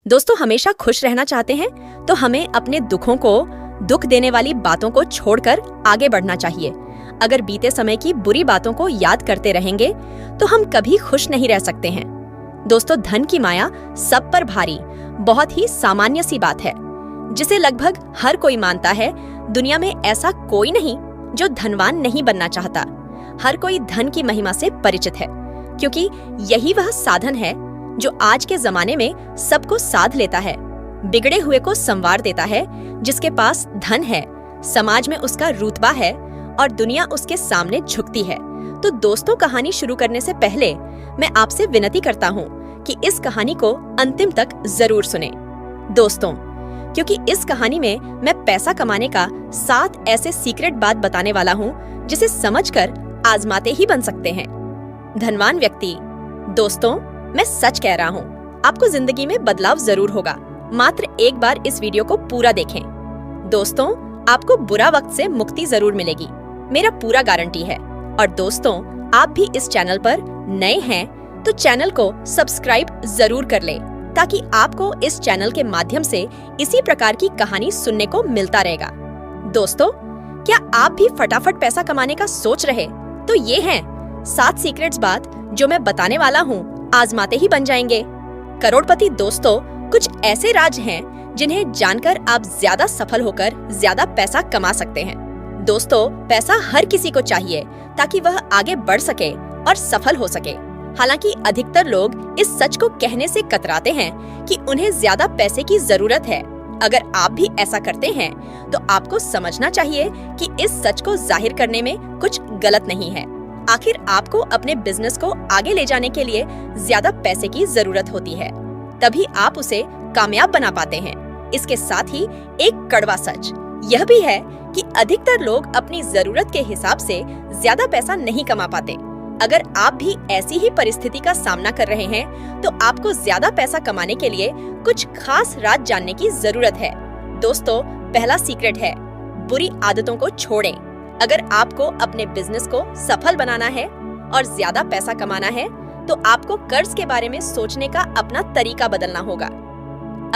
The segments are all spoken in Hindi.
दोस्तों, हमेशा खुश रहना चाहते हैं तो हमें अपने दुखों को, दुख देने वाली बातों को छोड़कर आगे बढ़ना चाहिए। अगर बीते समय की बुरी बातों को याद करते रहेंगे तो हम कभी खुश नहीं रह सकते हैं। दोस्तों, धन की माया सब पर भारी बहुत ही सामान्य सी बात है, जिसे लगभग हर कोई मानता है। दुनिया में ऐसा कोई नहीं जो धनवान नहीं बनना चाहता। हर कोई धन की महिमा से परिचित है, क्योंकि यही वह साधन है जो आज के जमाने में सबको साध लेता है, बिगड़े हुए को संवार देता है। जिसके पास धन है, समाज में उसका रुतबा है और दुनिया उसके सामने झुकती है। तो दोस्तों, कहानी शुरू करने से पहले मैं आपसे विनती करता हूँ कि इस कहानी को अंतिम तक जरूर सुने दोस्तों, क्योंकि इस कहानी में मैं पैसा कमाने का 7 ऐसे सीक्रेट बात बताने वाला हूँ जिसे समझकर आजमाते ही बन सकते हैं धनवान व्यक्ति। दोस्तों, मैं सच कह रहा हूँ, आपको जिंदगी में बदलाव जरूर होगा। मात्र एक बार इस वीडियो को पूरा देखें। दोस्तों, आपको बुरा वक्त से मुक्ति जरूर मिलेगी, मेरा पूरा गारंटी है। और दोस्तों, आप भी इस चैनल पर नए हैं तो चैनल को सब्सक्राइब जरूर कर लें, ताकि आपको इस चैनल के माध्यम से इसी प्रकार की कहानी सुनने को मिलता रहेगा। दोस्तों, क्या आप भी फटाफट पैसा कमाने का सोच रहे? तो ये हैं 7 सीक्रेट्स बात जो मैं बताने वाला हूँ, आजमाते ही बन जाएंगे करोड़पति। दोस्तों, कुछ ऐसे राज हैं जिन्हें जानकर आप ज्यादा सफल होकर ज्यादा पैसा कमा सकते हैं। दोस्तों, पैसा हर किसी को चाहिए ताकि वह आगे बढ़ सके और सफल हो सके। हालांकि अधिकतर लोग इस सच को कहने से कतराते हैं कि उन्हें ज्यादा पैसे की जरूरत है। अगर आप भी ऐसा करते हैं तो आपको समझना चाहिए कि इस सच को जाहिर करने में कुछ गलत नहीं है। आखिर आपको अपने बिजनेस को आगे ले जाने के लिए ज्यादा पैसे की जरूरत होती है, तभी आप उसे कामयाब बना पाते हैं। इसके साथ ही एक कड़वा सच यह भी है कि अधिकतर लोग अपनी जरूरत के हिसाब से ज्यादा पैसा नहीं कमा पाते। अगर आप भी ऐसी ही परिस्थिति का सामना कर रहे हैं तो आपको ज्यादा पैसा कमाने के लिए कुछ खास राज जानने की जरूरत है। दोस्तों, पहला सीक्रेट है, बुरी आदतों को छोड़ें। अगर आपको अपने बिजनेस को सफल बनाना है और ज्यादा पैसा कमाना है तो आपको कर्ज के बारे में सोचने का अपना तरीका बदलना होगा।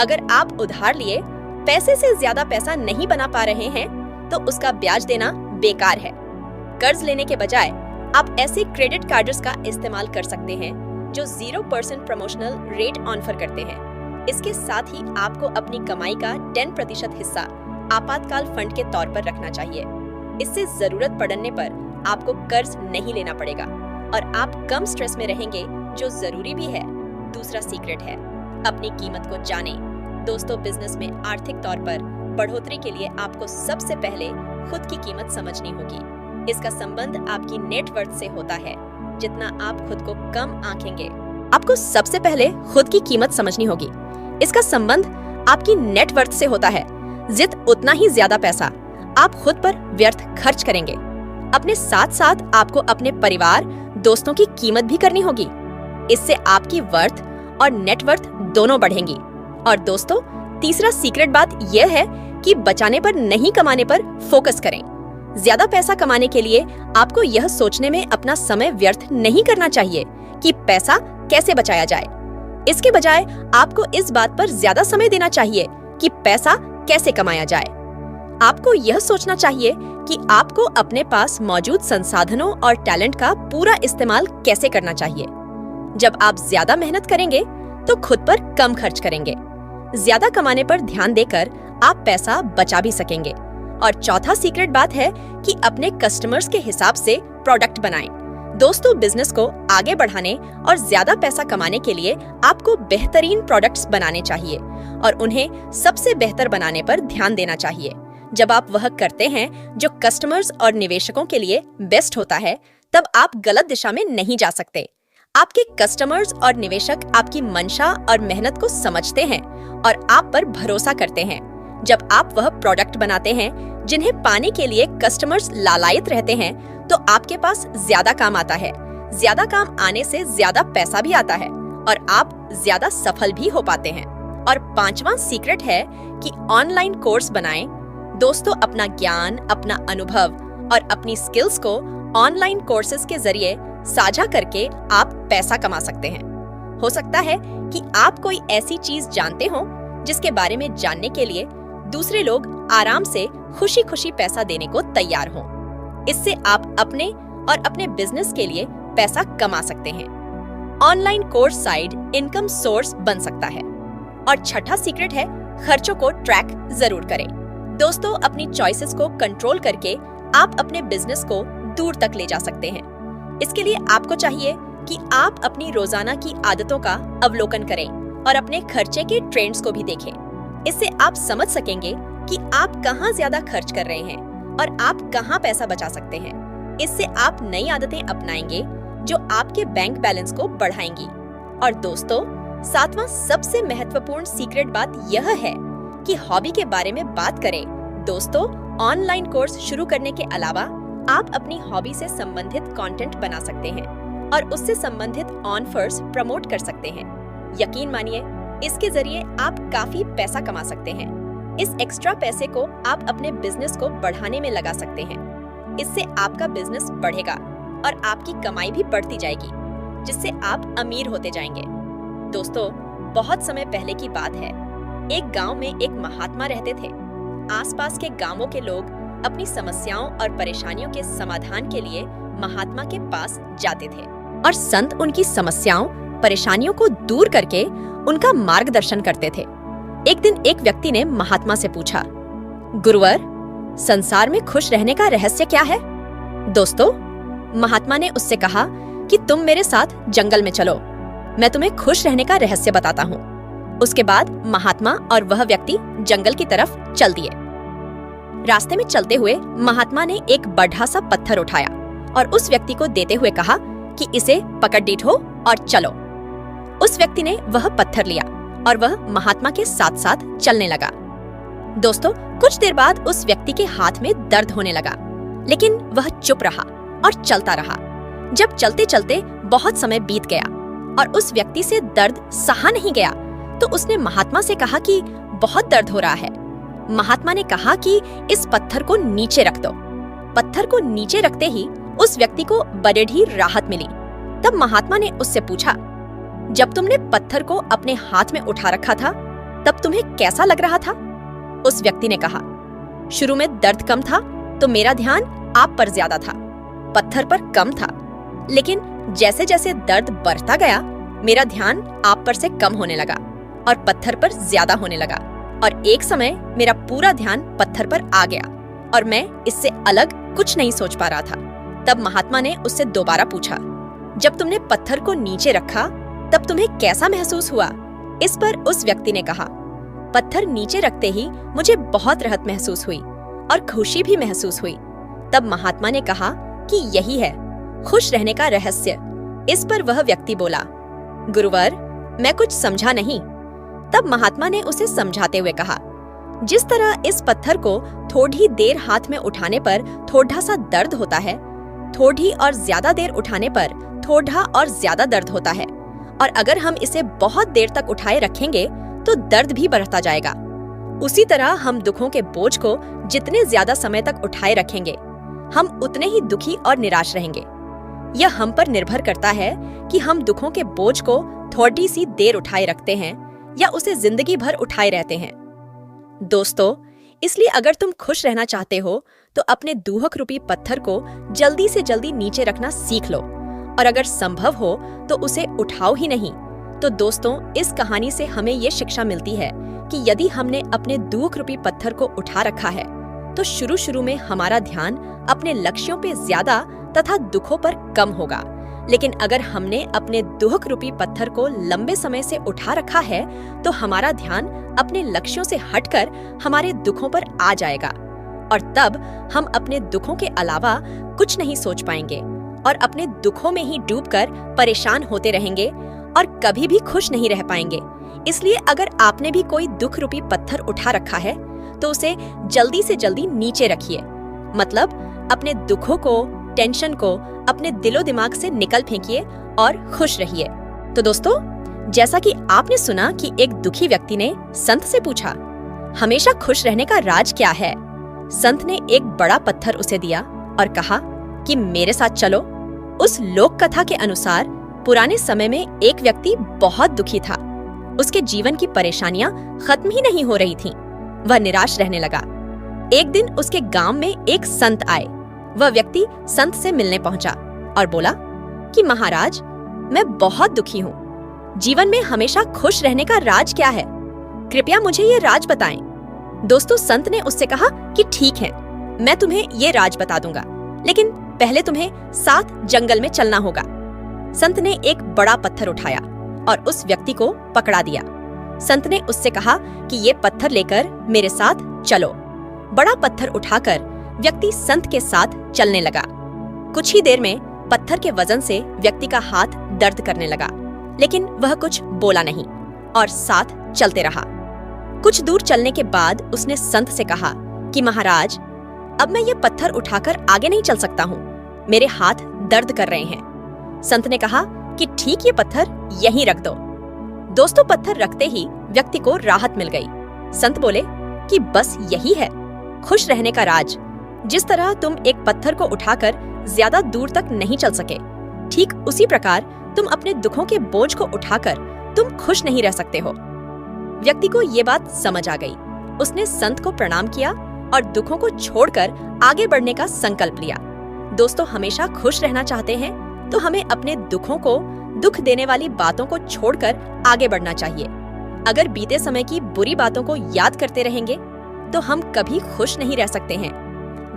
अगर आप उधार लिए पैसे से ज्यादा पैसा नहीं बना पा रहे हैं तो उसका ब्याज देना बेकार है। कर्ज लेने के बजाय आप ऐसे क्रेडिट कार्ड्स का इस्तेमाल कर सकते हैं जो 0% प्रमोशनल रेट ऑफर करते हैं। इसके साथ ही आपको अपनी कमाई का 10% हिस्सा आपातकाल फंड के तौर पर रखना चाहिए। इससे जरूरत पड़ने पर आपको कर्ज नहीं लेना पड़ेगा और आप कम स्ट्रेस में रहेंगे, जो जरूरी भी है। दूसरा सीक्रेट है, अपनी कीमत को जानें। दोस्तों, बिजनेस में आर्थिक तौर पर बढ़ोतरी के लिए आपको सबसे पहले खुद की कीमत समझनी होगी। इसका संबंध आपकी नेटवर्थ से होता है। जितना आप खुद को कम आंकेंगे, आपको सबसे पहले खुद की कीमत समझनी होगी। इसका संबंध आपकी नेटवर्थ से होता है। जित उतना ही ज्यादा पैसा आप खुद पर व्यर्थ खर्च करेंगे, अपने साथ साथ आपको अपने परिवार, दोस्तों की कीमत भी करनी होगी। इससे आपकी वर्थ और नेटवर्थ दोनों बढ़ेंगी। और दोस्तों, तीसरा सीक्रेट बात यह है कि बचाने पर नहीं, कमाने पर फोकस करें। ज्यादा पैसा कमाने के लिए आपको यह सोचने में अपना समय व्यर्थ नहीं करना चाहिए कि पैसा कैसे बचाया जाए। इसके बजाय आपको इस बात पर ज्यादा समय देना चाहिए कि पैसा कैसे कमाया जाए। आपको यह सोचना चाहिए कि आपको अपने पास मौजूद संसाधनों और टैलेंट का पूरा इस्तेमाल कैसे करना चाहिए। जब आप ज्यादा मेहनत करेंगे तो खुद पर कम खर्च करेंगे। ज्यादा कमाने पर ध्यान देकर आप पैसा बचा भी सकेंगे। और चौथा सीक्रेट बात है कि अपने कस्टमर्स के हिसाब से प्रोडक्ट बनाएं। दोस्तों, बिजनेस को आगे बढ़ाने और ज्यादा पैसा कमाने के लिए आपको बेहतरीन प्रोडक्ट्स बनाने चाहिए और उन्हें सबसे बेहतर बनाने पर ध्यान देना चाहिए। जब आप वह करते हैं जो कस्टमर्स और निवेशकों के लिए बेस्ट होता है, तब आप गलत दिशा में नहीं जा सकते। आपके कस्टमर्स और निवेशक आपकी मंशा और मेहनत को समझते हैं और आप पर भरोसा करते हैं। जब आप वह प्रोडक्ट बनाते हैं जिन्हें पाने के लिए कस्टमर्स लालायित रहते हैं, तो आपके पास ज्यादा काम आता है। ज्यादा काम आने से ज्यादा पैसा भी आता है और आप ज्यादा सफल भी हो पाते हैं। और 5वां सीक्रेट है कि ऑनलाइन कोर्स बनाएं। दोस्तों, अपना ज्ञान, अपना अनुभव और अपनी स्किल्स को ऑनलाइन कोर्सेज के जरिए साझा करके आप पैसा कमा सकते हैं। हो सकता है कि आप कोई ऐसी चीज जानते हो जिसके बारे में जानने के लिए दूसरे लोग आराम से खुशी खुशी पैसा देने को तैयार हों। इससे आप अपने और अपने बिजनेस के लिए पैसा कमा सकते हैं। Online course side income source बन सकता है। और छठा सीक्रेट है, खर्चों को ट्रैक जरूर करें। दोस्तों, अपनी चॉइसेस को कंट्रोल करके आप अपने बिजनेस को दूर तक ले जा सकते हैं। इसके लिए आपको चाहिए कि आप अपनी रोजाना की आदतों का अवलोकन करें और अपने खर्चे के ट्रेंड्स को भी देखें। इससे आप समझ सकेंगे कि आप कहाँ ज्यादा खर्च कर रहे हैं और आप कहाँ पैसा बचा सकते हैं। इससे आप नई आदतें अपनाएंगे जो आपके बैंक बैलेंस को बढ़ाएंगी। और दोस्तों, सातवां सबसे महत्वपूर्ण सीक्रेट बात यह है कि हॉबी के बारे में बात करें। दोस्तों, ऑनलाइन कोर्स शुरू करने के अलावा आप अपनी हॉबी से संबंधित कंटेंट बना सकते हैं और उससे संबंधित ऑफर्स प्रमोट कर सकते हैं। यकीन मानिए, इसके जरिए आप काफी पैसा कमा सकते हैं। इस एक्स्ट्रा पैसे को आप अपने बिजनेस को बढ़ाने में लगा सकते हैं। इससे आपका बिजनेस बढ़ेगा और आपकी कमाई भी बढ़ती जाएगी, जिससे आप अमीर होते जाएंगे। दोस्तों, बहुत समय पहले की बात है। एक गांव में एक महात्मा रहते थे। आसपास के गांवों के लोग अपनी समस्याओं और परेशानियों के समाधान के लिए महात्मा के पास जाते थे और संत उनकी समस्याओं, परेशानियों को दूर करके उनका मार्गदर्शन करते थे। एक दिन एक व्यक्ति ने महात्मा से पूछा, गुरुवर, संसार में खुश रहने का रहस्य क्या है? दोस्तों, महात्मा ने उससे कहा कि तुम मेरे साथ जंगल में चलो, मैं तुम्हें खुश रहने का रहस्य बताता हूँ। उसके बाद महात्मा और वह व्यक्ति जंगल की तरफ चल दिए। रास्ते में चलते हुए महात्मा ने एक बड़ा सा पत्थर उठाया और उस व्यक्ति को देते हुए कहा कि इसे पकड़ डीठो और चलो। उस व्यक्ति ने वह पत्थर लिया और वह महात्मा के साथ साथ चलने लगा। दोस्तों, कुछ देर बाद उस व्यक्ति के हाथ में दर्द होने लगा, लेकिन वह चुप रहा और चलता रहा। जब चलते चलते बहुत समय बीत गया और उस व्यक्ति से दर्द सहा नहीं गया, तो उसने महात्मा से कहा कि बहुत दर्द हो रहा है। महात्मा ने कहा कि इस पत्थर को नीचे रख दो। पत्थर को नीचे रखते ही उस व्यक्ति को बड़ी राहत मिली। तब महात्मा ने उससे पूछा, जब तुमने पत्थर को अपने हाथ में उठा रखा था, तब तुम्हें कैसा लग रहा था? उस व्यक्ति ने कहा, शुरू में दर्द कम था तो मेरा ध्यान आप पर ज्यादा था, पत्थर पर कम था। लेकिन जैसे जैसे दर्द बढ़ता गया, मेरा ध्यान आप पर से कम होने लगा और पत्थर पर ज्यादा होने लगा, और एक समय मेरा पूरा ध्यान पत्थर पर आ गया और मैं इससे अलग कुछ नहीं सोच पा रहा था। तब महात्मा ने उससे दोबारा पूछा, जब तुमने पत्थर को नीचे रखा तब तुम्हें कैसा महसूस हुआ? इस पर उस व्यक्ति ने कहा, पत्थर नीचे रखते ही मुझे बहुत राहत महसूस हुई और खुशी भी महसूस हुई। तब महात्मा ने कहा कि यही है खुश रहने का रहस्य। इस पर वह व्यक्ति बोला, गुरुवर, मैं कुछ समझा नहीं। तब महात्मा ने उसे समझाते हुए कहा, जिस तरह इस पत्थर को थोड़ी देर हाथ में उठाने पर थोड़ा सा दर्द होता है, थोड़ी और ज्यादा देर उठाने पर थोड़ा और ज्यादा दर्द होता है, और अगर हम इसे बहुत देर तक उठाए रखेंगे तो दर्द भी बढ़ता जाएगा। उसी तरह हम दुखों के बोझ को जितने ज्यादा समय तक उठाए रखेंगे, हम उतने ही दुखी और निराश रहेंगे। यह हम पर निर्भर करता है कि हम दुखों के बोझ को थोड़ी सी देर उठाए रखते हैं या उसे जिंदगी भर उठाए रहते हैं। दोस्तों, इसलिए अगर तुम खुश रहना चाहते हो तो अपने दूहक रूपी पत्थर को जल्दी से जल्दी नीचे रखना सीख लो, और अगर संभव हो तो उसे उठाओ ही नहीं। तो दोस्तों, इस कहानी से हमें ये शिक्षा मिलती है कि यदि हमने अपने दूहक रूपी पत्थर को उठा रखा है तो शुरू में हमारा ध्यान अपने लक्ष्यों पे ज्यादा तथा दुखों पर कम होगा। लेकिन अगर हमने अपने दुहक रूपी पत्थर को लंबे समय से उठा रखा है तो हमारा ध्यान अपने लक्ष्यों से हटकर हमारे दुखों पर आ जाएगा, और तब हम अपने दुखों के अलावा कुछ नहीं सोच पाएंगे और अपने दुखों में ही डूबकर परेशान होते रहेंगे और कभी भी खुश नहीं रह पाएंगे। इसलिए अगर आपने भी कोई दुख रूपी पत्थर उठा रखा है तो उसे जल्दी से जल्दी नीचे रखिए। मतलब अपने दुखों को, टेंशन को अपने दिलो दिमाग से निकल फेंकिए और खुश रहिए। तो दोस्तों, जैसा कि आपने सुना कि एक दुखी व्यक्ति ने संत से पूछा, हमेशा खुश रहने का राज क्या है? संत ने एक बड़ा पत्थर उसे दिया और कहा कि मेरे साथ चलो। उस लोक कथा के अनुसार पुराने समय में एक व्यक्ति बहुत दुखी था उसके जीवन की परेशानियां खत्म ही नहीं हो रही थीं। वह निराश रहने लगा। एक दिन उसके गांव में एक संत आए। वह व्यक्ति संत से मिलने पहुंचा और बोला कि महाराज, मैं बहुत दुखी हूँ। जीवन में हमेशा खुश रहने का राज क्या है? कृपया मुझे ये राज बताएं। दोस्तों, संत ने उससे कहा कि ठीक है, मैं तुम्हें ये राज बता दूंगा, लेकिन पहले तुम्हें 7 जंगल में चलना होगा। संत ने एक बड़ा पत्थर उठाया और उस व्यक्ति को पकड़ा दिया। संत ने उससे कहा कि ये पत्थर लेकर मेरे साथ चलो। बड़ा पत्थर उठाकर व्यक्ति संत के साथ चलने लगा। कुछ ही देर में पत्थर के वजन से व्यक्ति का हाथ दर्द करने लगा, लेकिन वह कुछ बोला नहीं और साथ चलते रहा। कुछ दूर चलने के बाद उसने संत से कहा कि महाराज, अब मैं ये पत्थर उठाकर आगे नहीं चल सकता हूँ, मेरे हाथ दर्द कर रहे हैं। संत ने कहा कि ठीक, ये पत्थर यहीं रख दो। दोस्तों, पत्थर रखते ही व्यक्ति को राहत मिल गई। संत बोले कि बस यही है खुश रहने का राज। जिस तरह तुम एक पत्थर को उठाकर ज्यादा दूर तक नहीं चल सके, ठीक उसी प्रकार तुम अपने दुखों के बोझ को उठाकर तुम खुश नहीं रह सकते हो। व्यक्ति को ये बात समझ आ गई। उसने संत को प्रणाम किया और दुखों को छोड़कर आगे बढ़ने का संकल्प लिया। दोस्तों, हमेशा खुश रहना चाहते हैं तो हमें अपने दुखों को, दुख देने वाली बातों को छोड़कर आगे बढ़ना चाहिए। अगर बीते समय की बुरी बातों को याद करते रहेंगे तो हम कभी खुश नहीं रह सकते हैं।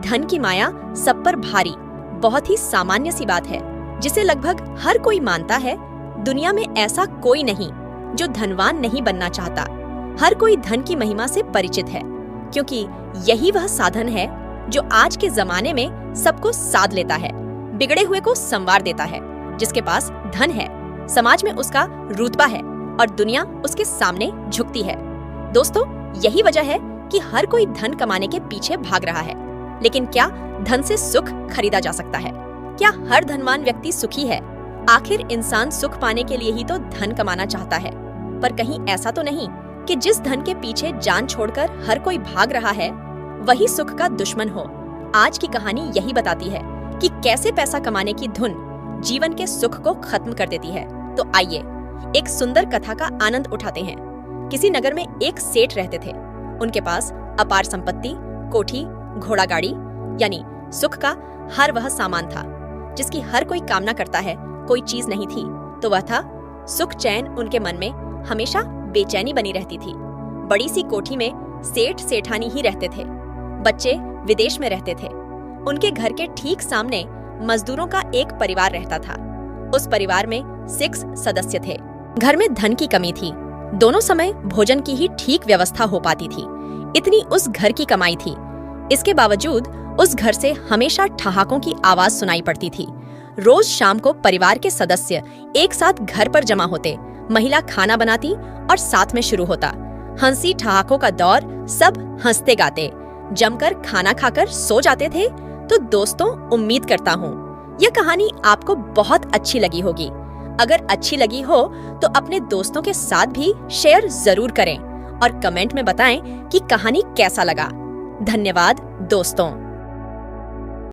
धन की माया सब पर भारी बहुत ही सामान्य सी बात है, जिसे लगभग हर कोई मानता है। दुनिया में ऐसा कोई नहीं जो धनवान नहीं बनना चाहता। हर कोई धन की महिमा से परिचित है, क्योंकि यही वह साधन है जो आज के जमाने में सबको साध लेता है, बिगड़े हुए को संवार देता है। जिसके पास धन है, समाज में उसका रुतबा है और दुनिया उसके सामने झुकती है। दोस्तों, यही वजह है कि हर कोई धन कमाने के पीछे भाग रहा है। लेकिन क्या धन से सुख खरीदा जा सकता है? क्या हर धनवान व्यक्ति सुखी है? आखिर इंसान सुख पाने के लिए ही तो धन कमाना चाहता है। पर कहीं ऐसा तो नहीं कि जिस धन के पीछे जान छोड़कर हर कोई भाग रहा है वही सुख का दुश्मन हो। आज की कहानी यही बताती है कि कैसे पैसा कमाने की धुन जीवन के सुख को खत्म कर देती है। तो आइए एक सुंदर कथा का आनंद उठाते हैं। किसी नगर में एक सेठ रहते थे। उनके पास अपार संपत्ति, कोठी, घोड़ा गाड़ी, यानी सुख का हर वह सामान था जिसकी हर कोई कामना करता है। कोई चीज नहीं थी तो वह था सुख। चैन उनके मन में हमेशा बेचैनी बनी रहती थी। बड़ी सी कोठी में सेठ सेठानी ही रहते थे। बच्चे विदेश में रहते थे। उनके घर के ठीक सामने मजदूरों का एक परिवार रहता था। उस परिवार में 6 सदस्य थे। घर में धन की कमी थी। दोनों समय भोजन की ही ठीक व्यवस्था हो पाती थी, इतनी उस घर की कमाई थी। इसके बावजूद उस घर से हमेशा ठहाकों की आवाज सुनाई पड़ती थी। रोज शाम को परिवार के सदस्य एक साथ घर पर जमा होते। महिला खाना बनाती और साथ में शुरू होता हंसी ठहाकों का दौर। सब हंसते गाते जमकर खाना खाकर सो जाते थे। तो दोस्तों, उम्मीद करता हूँ यह कहानी आपको बहुत अच्छी लगी होगी। अगर अच्छी लगी हो तो अपने दोस्तों के साथ भी शेयर जरूर करें और कमेंट में बताएं कि कहानी कैसा लगा। धन्यवाद दोस्तों।